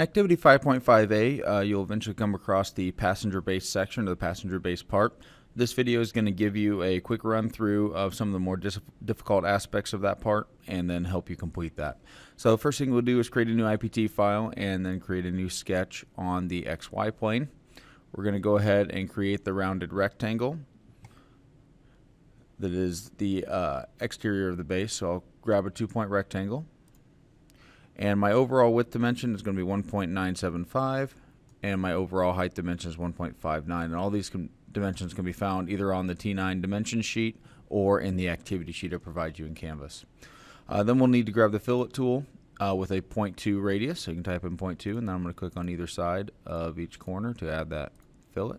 Activity 5.5a, you'll eventually come across the passenger base section, or the passenger base part. This video is going to give you a quick run through of some of the more difficult aspects of that part and then help you complete that. So the first thing we'll do is create a new IPT file and then create a new sketch on the XY plane. We're going to go ahead and create the rounded rectangle that is the exterior of the base. So I'll grab a 2-point rectangle. And my overall width dimension is going to be 1.975, and my overall height dimension is 1.59. And all these dimensions can be found either on the T9 dimension sheet or in the activity sheet it provides you in Canvas. Then we'll need to grab the fillet tool with a 0.2 radius. So you can type in 0.2, and then I'm going to click on either side of each corner to add that fillet.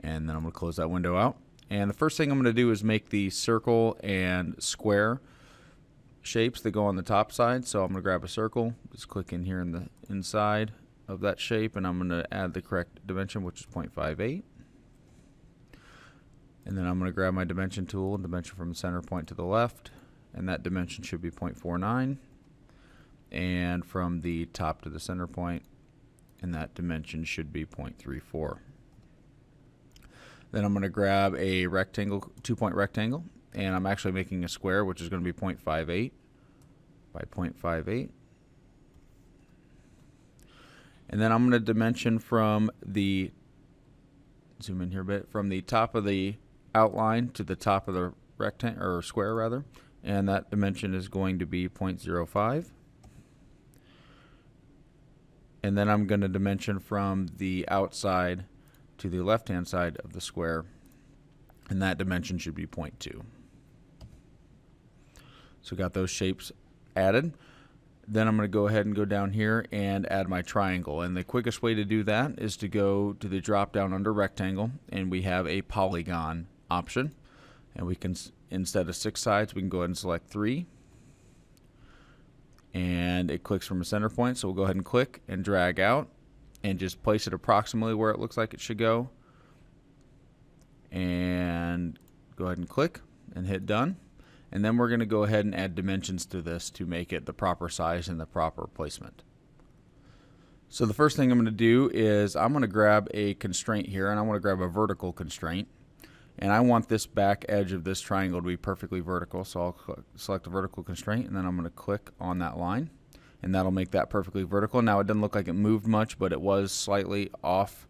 And then I'm going to close that window out. And the first thing I'm going to do is make the circle and square shapes that go on the top side. So I'm going to grab a circle, just click in here in the inside of that shape, and I'm going to add the correct dimension, which is 0.58. And then I'm going to grab my dimension tool and dimension from the center point to the left, and that dimension should be 0.49. And from the top to the center point, and that dimension should be 0.34. Then I'm going to grab a rectangle, 2-point rectangle, and I'm actually making a square, which is going to be 0.58 by 0.58. And then I'm going to dimension from the, zoom in here a bit, from the top of the outline to the top of the rectangle, or square rather, and that dimension is going to be 0.05. And then I'm going to dimension from the outside to the left-hand side of the square, and that dimension should be 0.2. So got those shapes added. Then I'm going to go ahead and go down here and add my triangle. And the quickest way to do that is to go to the drop down under rectangle, and we have a polygon option. And we can, instead of 6 sides, we can go ahead and select 3. And it clicks from a center point, so we'll go ahead and click and drag out and just place it approximately where it looks like it should go. And go ahead and click and hit done. And then we're going to go ahead and add dimensions to this to make it the proper size and the proper placement. So the first thing I'm going to do is I'm going to grab a constraint here, and I want to grab a vertical constraint. And I want this back edge of this triangle to be perfectly vertical, so I'll select a vertical constraint, and then I'm going to click on that line, and that'll make that perfectly vertical. Now it doesn't look like it moved much, but it was slightly off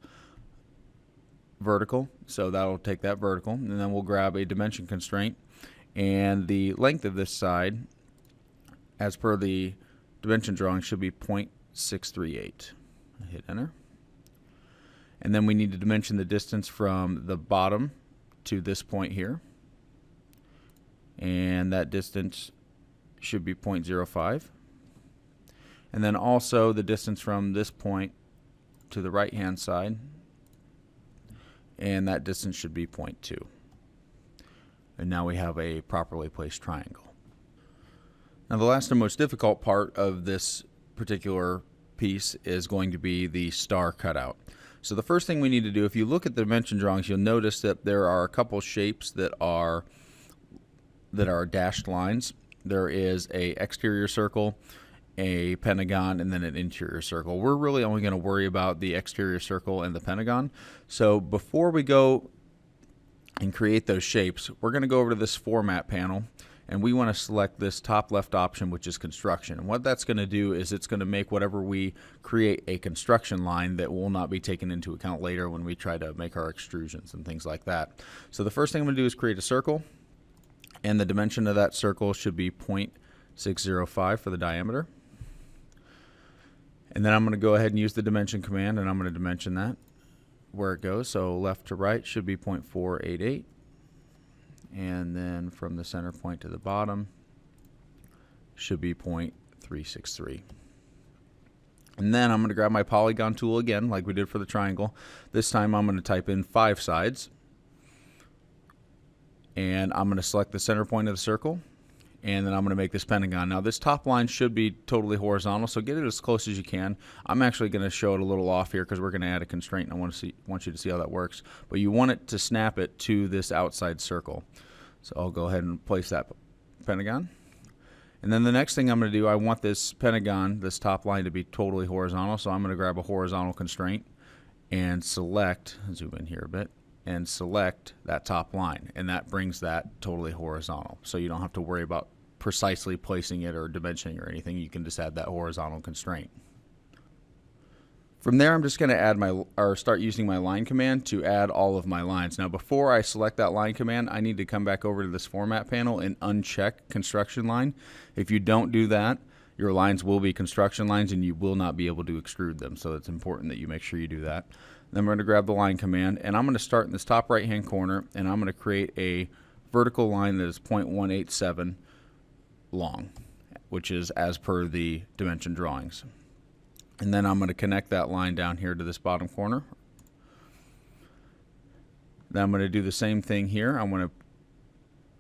vertical, so that'll take that vertical. And then we'll grab a dimension constraint, and the length of this side, as per the dimension drawing, should be 0.638. Hit enter. And then we need to dimension the distance from the bottom to this point here, and that distance should be 0.05. And then also the distance from this point to the right hand side, and that distance should be 0.2. And now we have a properly placed triangle. Now the last and most difficult part of this particular piece is going to be the star cutout. So the first thing we need to do, if you look at the dimension drawings, you'll notice that there are a couple shapes that are dashed lines. There is a exterior circle, a pentagon, and then an interior circle. We're really only going to worry about the exterior circle and the pentagon. So before we go and create those shapes, we're going to go over to this format panel, and we want to select this top left option, which is construction. And what that's going to do is it's going to make whatever we create a construction line that will not be taken into account later when we try to make our extrusions and things like that. So the first thing I'm going to do is create a circle, and the dimension of that circle should be 0.605 for the diameter. And then I'm going to go ahead and use the dimension command, and I'm going to dimension that where it goes. So left to right should be 0.488, and then from the center point to the bottom should be 0.363. And then I'm going to grab my polygon tool again, like we did for the triangle. This time I'm going to type in 5 sides, and I'm going to select the center point of the circle, and then I'm going to make this pentagon. Now this top line should be totally horizontal, so get it as close as you can. I'm actually going to show it a little off here because we're going to add a constraint, and I want you to see how that works. But you want it to snap it to this outside circle. So I'll go ahead and place that pentagon. And then the next thing I'm going to do, I want this pentagon, this top line, to be totally horizontal. So I'm going to grab a horizontal constraint and select, zoom in here a bit, and select that top line. And that brings that totally horizontal. So you don't have to worry about precisely placing it or dimensioning or anything. You can just add that horizontal constraint. From there, I'm just going to add start using my line command to add all of my lines. Now, before I select that line command, I need to come back over to this format panel and uncheck construction line. If you don't do that, your lines will be construction lines and you will not be able to extrude them. So it's important that you make sure you do that. Then we're going to grab the line command, and I'm going to start in this top right hand corner, and I'm going to create a vertical line that is 0.187 long, which is as per the dimension drawings. And then I'm going to connect that line down here to this bottom corner. Then I'm going to do the same thing here.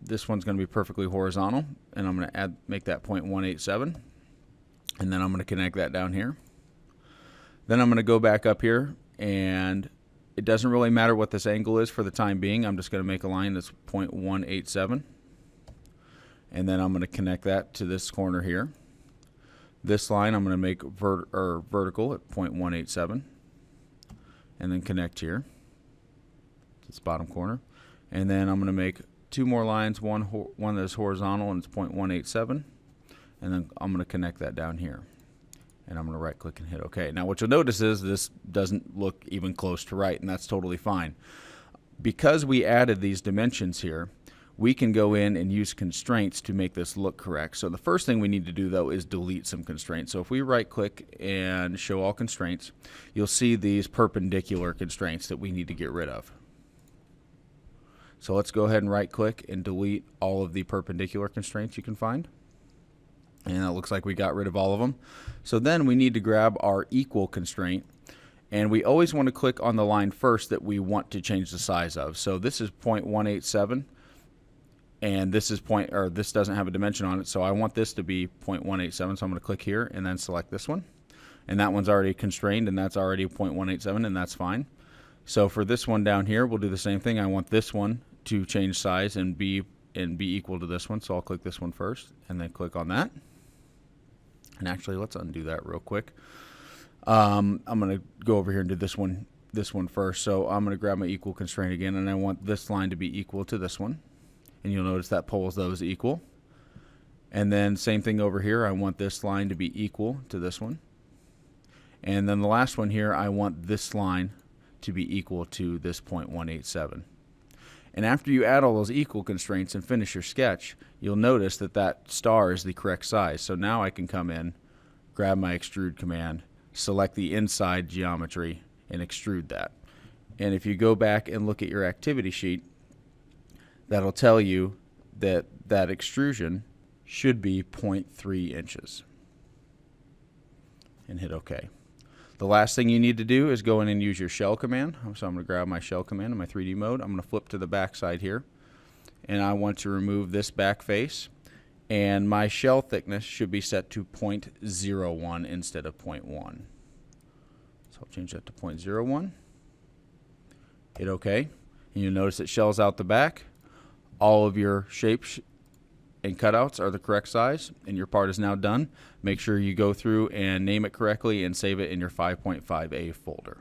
This one's going to be perfectly horizontal, and I'm going to make that 0.187, and then I'm going to connect that down here. Then I'm going to go back up here, and it doesn't really matter what this angle is for the time being. I'm just going to make a line that's 0.187, and then I'm going to connect that to this corner here. This line I'm going to make vertical at 0.187, and then connect here to this bottom corner. And then I'm going to make two more lines, one that's horizontal and it's 0.187, and then I'm going to connect that down here. And I'm going to right click and hit OK. Now what you'll notice is this doesn't look even close to right, and that's totally fine. Because we added these dimensions here, we can go in and use constraints to make this look correct. So the first thing we need to do, though, is delete some constraints. So if we right click and show all constraints, you'll see these perpendicular constraints that we need to get rid of. So let's go ahead and right click and delete all of the perpendicular constraints you can find. And it looks like we got rid of all of them. So then we need to grab our equal constraint, and we always want to click on the line first that we want to change the size of. So this is 0.187. And this doesn't have a dimension on it, so I want this to be 0.187, so I'm going to click here and then select this one. And that one's already constrained, and that's already 0.187, and that's fine. So for this one down here, we'll do the same thing. I want this one to change size and be equal to this one, so I'll click this one first and then click on that. And actually, let's undo that real quick. I'm going to go over here and do this one first. So I'm going to grab my equal constraint again, and I want this line to be equal to this one. And you'll notice that pulls those equal. And then same thing over here. I want this line to be equal to this one. And then the last one here, I want this line to be equal to this 0.187. And after you add all those equal constraints and finish your sketch, you'll notice that that star is the correct size. So now I can come in, grab my extrude command, select the inside geometry, and extrude that. And if you go back and look at your activity sheet, that'll tell you that that extrusion should be 0.3 inches. And hit OK. The last thing you need to do is go in and use your shell command. So I'm going to grab my shell command in my 3D mode. I'm going to flip to the back side here. And I want to remove this back face. And my shell thickness should be set to 0.01 instead of 0.1. So I'll change that to 0.01. Hit OK. And you'll notice it shells out the back. All of your shapes and cutouts are the correct size, and your part is now done. Make sure you go through and name it correctly and save it in your 5.5A folder.